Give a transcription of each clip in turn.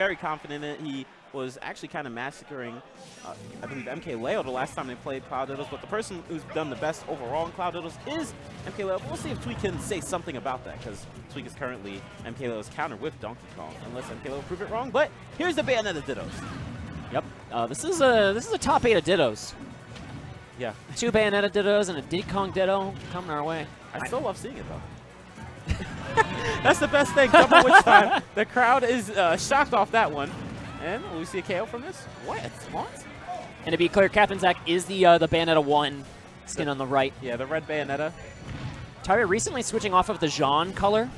very confident in it. He was actually kind of massacring, I believe, MKLeo the last time they played Cloudiddles, but the person who's done the best overall in Cloudiddles is MKLeo. But we'll see if Tweek can say something about that, because Tweek is currently MKLeo's counter with Donkey Kong, unless MKLeo prove it wrong. But here's the Bayonetta Dittos. Yep, this is a top 8 of Dittos. Yeah. 2 Bayonetta Dittos and a Diddy Kong Ditto coming our way. I still love seeing it, though. That's the best thing. Double Witch time. The crowd is shocked off that one. And will we see a KO from this? What? A taunt? And to be clear, Captain Zack is the Bayonetta 1 skin on the right. Yeah, the red Bayonetta. Tyroy recently switching off of the Jean color,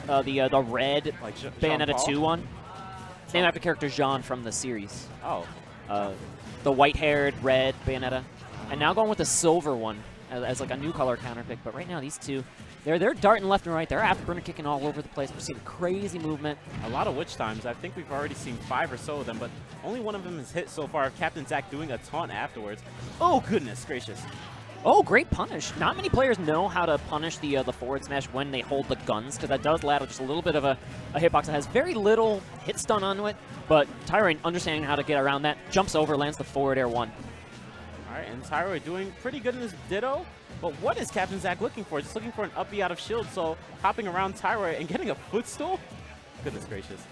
the red like Bayonetta 2 one. Same type of character Jean from the series. Oh. The white-haired red Bayonetta. And now going with the silver one as like a new color counterpick. But right now, these two, they're darting left and right. They're afterburner kicking all over the place. We're seeing crazy movement. A lot of witch times. I think we've already seen 5 or so of them, but only one of them has hit so far. Captain Zack doing a taunt afterwards. Oh, goodness gracious. Oh, great punish. Not many players know how to punish the forward smash when they hold the guns, because that does allow just a little bit of a hitbox that has very little hit stun onto it. But Tyroy, understanding how to get around that, jumps over, lands the forward air 1. All right, and Tyroy doing pretty good in this Ditto. But what is Captain Zack looking for? Just looking for an up B out of shield, so hopping around Tyroy and getting a footstool? Goodness gracious.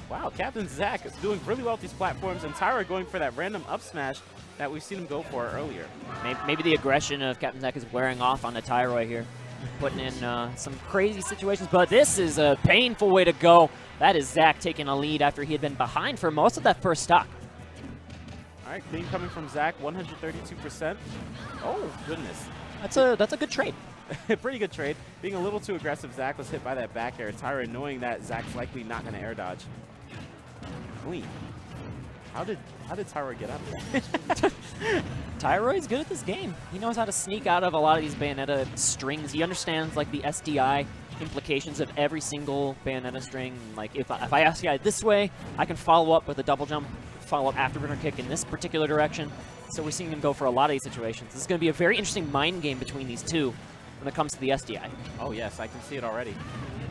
Wow, Captain Zack is doing really well with these platforms, and Tyroy going for that random up smash that we've seen him go for earlier. Maybe the aggression of Captain Zack is wearing off on the Tyroy here, putting in some crazy situations, but this is a painful way to go. That is Zack taking a lead after he had been behind for most of that first stock. All right, clean coming from Zack, 132%. Oh, goodness. That's a good trade. Pretty good trade. Being a little too aggressive, Zack was hit by that back air. Tyroy knowing that Zack's likely not going to air dodge. Clean. How did Tyroy get out of that? Tyroy's good at this game. He knows how to sneak out of a lot of these Bayonetta strings. He understands like the SDI implications of every single Bayonetta string. Like if I SDI this way, I can follow up with a double jump, follow up afterburner kick in this particular direction. So we're seeing him go for a lot of these situations. This is going to be a very interesting mind game between these two when it comes to the SDI. Oh yes, I can see it already.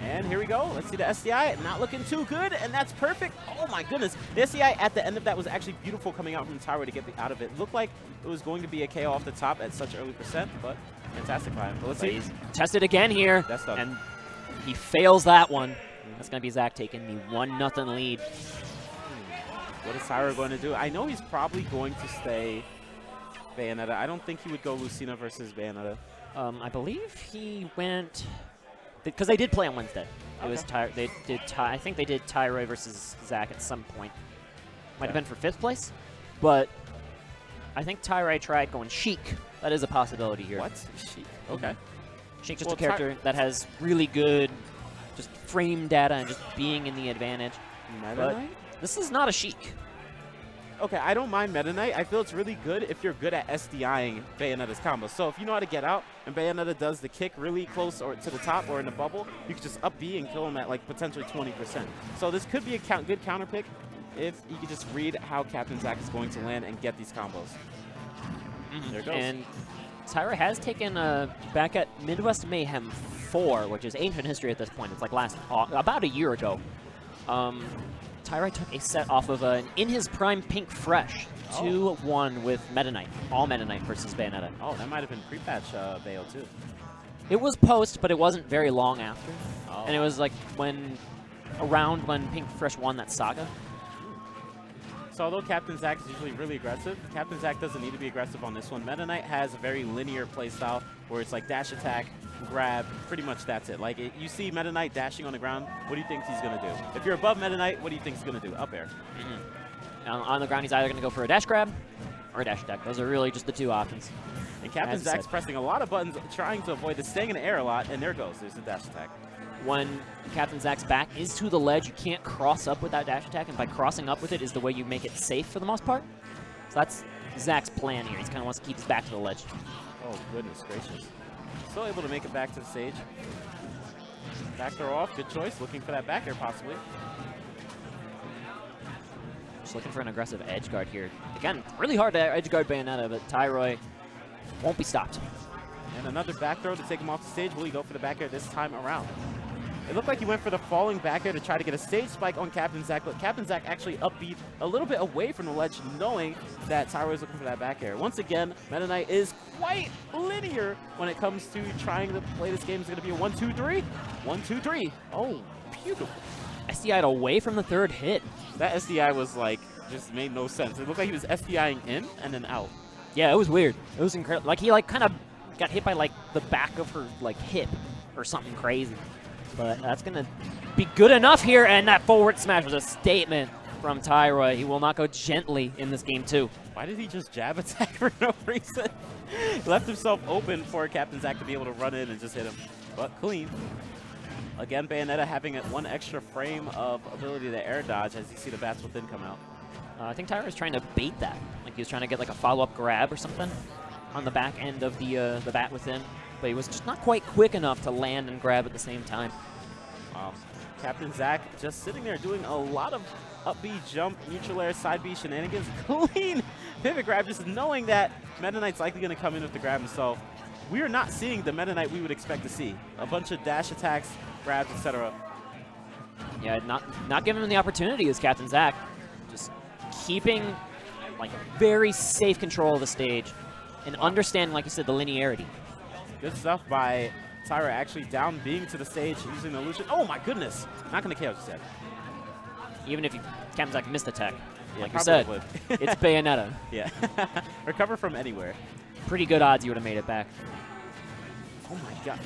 And here we go. Let's see the SDI. Not looking too good, and that's perfect. Oh my goodness. The SDI at the end of that was actually beautiful coming out from Tyroy to get out of it. Looked like it was going to be a KO off the top at such early percent, but fantastic by him. But let's see. He's tested again here. That's done. And he fails that one. That's going to be Zack taking the 1-0 lead. What is Tyroy going to do? I know he's probably going to stay Bayonetta. I don't think he would go Lucina versus Bayonetta. I believe he went... Because they did play on Wednesday. It was I think they did Tyroy versus Zack at some point. Might have been for 5th place, but I think Tyroy tried going Sheik. That is a possibility here. What? Sheik. Okay. Sheik, just a character that has really good just frame data and just being in the advantage. Meta Knight? This is not a Sheik. Okay, I don't mind Meta Knight. I feel it's really good if you're good at SDIing Bayonetta's combos. So if you know how to get out and Bayonetta does the kick really close or to the top or in the bubble, you can just up B and kill him at like potentially 20%. So this could be a good counter pick if you can just read how Captain Zack is going to land and get these combos. There it goes. And Tyroy has taken back at Midwest Mayhem 4, which is ancient history at this point. It's like about a year ago. Tyroy took a set off of an In His Prime Pink Fresh, 2-1 with Meta Knight, all Meta Knight versus Bayonetta. Oh, that might have been pre-patch Bayo too. It was post, but it wasn't very long after. Oh. And it was like around when Pink Fresh won that saga. So although Captain Zack is usually really aggressive, Captain Zack doesn't need to be aggressive on this one. Meta Knight has a very linear playstyle where it's like dash attack, grab, pretty much that's it. Like you see Meta Knight dashing on the ground, what do you think he's going to do? If you're above Meta Knight, what do you think he's going to do? Up air. On the ground, he's either going to go for a dash grab or a dash attack. Those are really just the two options. And Captain Zack's pressing a lot of buttons, trying to avoid this, staying in the air a lot, and there goes. There's the dash attack. When Captain Zack's back is to the ledge, you can't cross up with that dash attack, and by crossing up with it is the way you make it safe for the most part. So that's Zack's plan here. He kind of wants to keep his back to the ledge. Oh, goodness gracious. Still able to make it back to the stage. Back throw off, good choice. Looking for that back air possibly. Just looking for an aggressive edge guard here. Again, really hard to edge guard Bayonetta, but Tyroy won't be stopped. And another back throw to take him off the stage. Will he go for the back air this time around? It looked like he went for the falling back air to try to get a stage spike on Captain Zack, but Captain Zack actually upbeat a little bit away from the ledge, knowing that Tyroy was looking for that back air. Once again, Meta Knight is quite linear when it comes to trying to play this game. It's going to be a 1-2-3. 1-2-3. Oh, beautiful. SDI'd away from the third hit. That SDI was like, just made no sense. It looked like he was SDIing in and then out. Yeah, it was weird. It was incredible. Like, he, like, kind of got hit by, like, the back of her, like, hip or something crazy. But that's going to be good enough here, and that forward smash was a statement from Tyroy. He will not go gently in this game, too. Why did he just jab attack for no reason? He left himself open for Captain Zack to be able to run in and just hit him. But clean. Again, Bayonetta having one extra frame of ability to air dodge as you see the bats within come out. I think Tyroy was trying to bait that. Like, he was trying to get, like, a follow-up grab or something on the back end of the bat within. But he was just not quite quick enough to land and grab at the same time. Wow. Captain Zack just sitting there doing a lot of up B jump, neutral air, side B shenanigans. Clean pivot grab, just knowing that Meta Knight's likely going to come in with the grab himself. We are not seeing the Meta Knight we would expect to see. A bunch of dash attacks, grabs, etc. Yeah, not giving him the opportunity is Captain Zack. Just keeping, like, very safe control of the stage and understanding, like you said, the linearity. Good stuff by Tyroy, actually down being to the stage using the illusion. Oh my goodness! Not going to KO just yet. Even if Captain Zack missed the tech, Yeah, like you said, would. it's Bayonetta. Yeah. Recover from anywhere. Pretty good odds you would have made it back. Oh my god.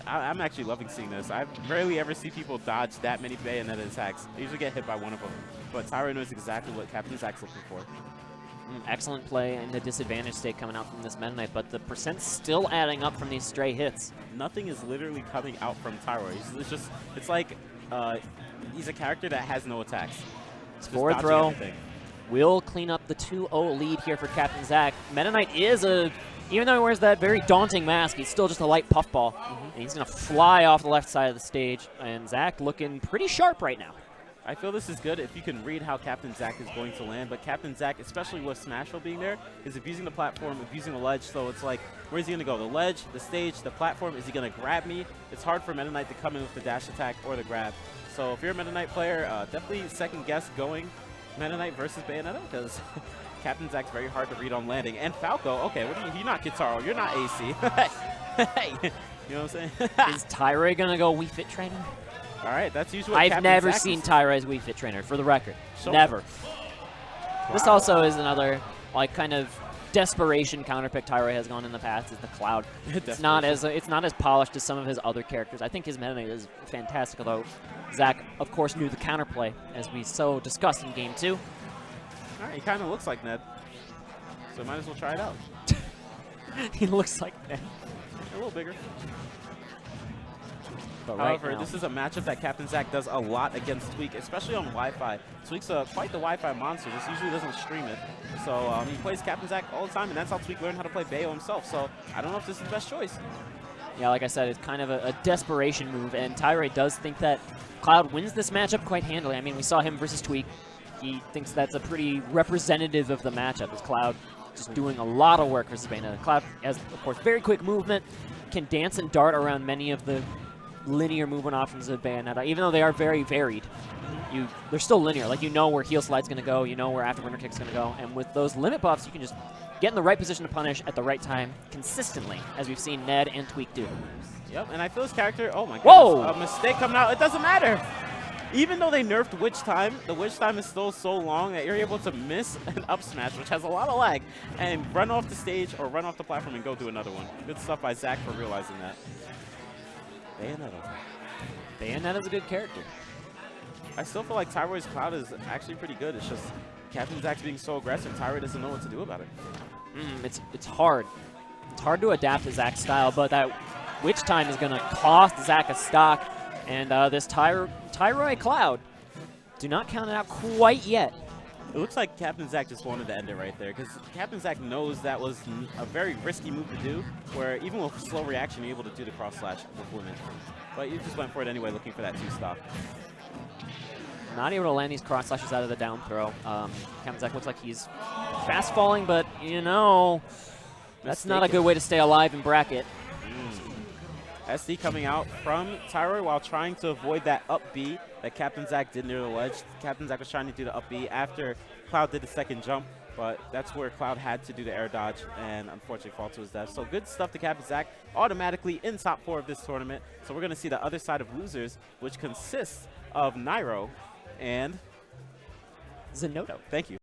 I'm actually loving seeing this. I rarely ever see people dodge that many Bayonetta attacks. They usually get hit by one of them. But Tyroy knows exactly what Captain Zack's looking for. Excellent play in the disadvantage state coming out from this Meta Knight, but the percent's still adding up from these stray hits. Nothing is literally coming out from Tyroy. It's like he's a character that has no attacks. Forward throw will clean up the 2-0 lead here for Captain Zack. Meta Knight is even though he wears that very daunting mask, he's still just a light puffball. And he's going to fly off the left side of the stage, and Zack looking pretty sharp right now. I feel this is good if you can read how Captain Zack is going to land, but Captain Zack, especially with Smashville being there, is abusing the platform, abusing the ledge, so it's like, where's he going to go? The ledge, the stage, the platform, is he going to grab me? It's hard for Meta Knight to come in with the dash attack or the grab. So if you're a Meta Knight player, definitely second guess going Meta Knight versus Bayonetta, because Captain Zack's very hard to read on landing. And Falco, okay, you're not Guitar, you're not AC. Hey, you know what I'm saying? Is Tyroy going to go Wii Fit Trainer? All right, that's usually what I've Captain never Zack seen is. Tyroy's Wii Fit Trainer, for the record. So, never. Wow. This also is another, like, kind of desperation counterpick Tyroy has gone in the past, is the Cloud. It's not as polished as some of his other characters. I think his Meta Knight is fantastic, although Zack, of course, knew the counterplay, as we so discussed in Game 2. All right, he kind of looks like Ned, so might as well try it out. He looks like Ned. A little bigger. But However, this is a matchup that Captain Zack does a lot against Tweak, especially on Wi-Fi. Tweak's quite the Wi-Fi monster. Just usually doesn't stream it. So he plays Captain Zack all the time, and that's how Tweak learned how to play Bayo himself. So I don't know if this is the best choice. Yeah, like I said, it's kind of a desperation move, and Tyroy does think that Cloud wins this matchup quite handily. I mean, we saw him versus Tweak. He thinks that's a pretty representative of the matchup, as Cloud just doing a lot of work versus Bayonetta. Cloud has, of course, very quick movement, can dance and dart around many of the linear movement options of Bayonetta, even though they are very varied. They're still linear. Like, you know where heel slide's going to go, you know where afterburner kick's going to go, and with those limit buffs, you can just get in the right position to punish at the right time consistently, as we've seen Ned and Tweak do. Yep, and I feel this character, oh my goodness, whoa! A mistake coming out, it doesn't matter. Even though they nerfed Witch Time, the Witch Time is still so long that you're able to miss an up smash, which has a lot of lag, and run off the stage or run off the platform and go do another one. Good stuff by Zack for realizing that. Bayonetta's a good character. I still feel like Tyroy's Cloud is actually pretty good. It's just Captain Zack's being so aggressive, Tyroy doesn't know what to do about it. It's hard. It's hard to adapt to Zack's style, but that Witch Time is going to cost Zack a stock. And this Tyroy Cloud, do not count it out quite yet. It looks like Captain Zack just wanted to end it right there, because Captain Zack knows that was a very risky move to do, where even with slow reaction, you're able to do the cross slash with limit. But you just went for it anyway, looking for that 2-stock. Not able to land these cross slashes out of the down throw. Captain Zack looks like he's fast falling, but, you know, that's not a good way to stay alive in bracket. SD coming out from Tyroy while trying to avoid that up B that Captain Zack did near the ledge. Captain Zack was trying to do the up B after Cloud did the second jump, but that's where Cloud had to do the air dodge and unfortunately fall to his death. So good stuff to Captain Zack, automatically in top 4 of this tournament. So we're going to see the other side of losers, which consists of Nairo and Zenoto. Thank you.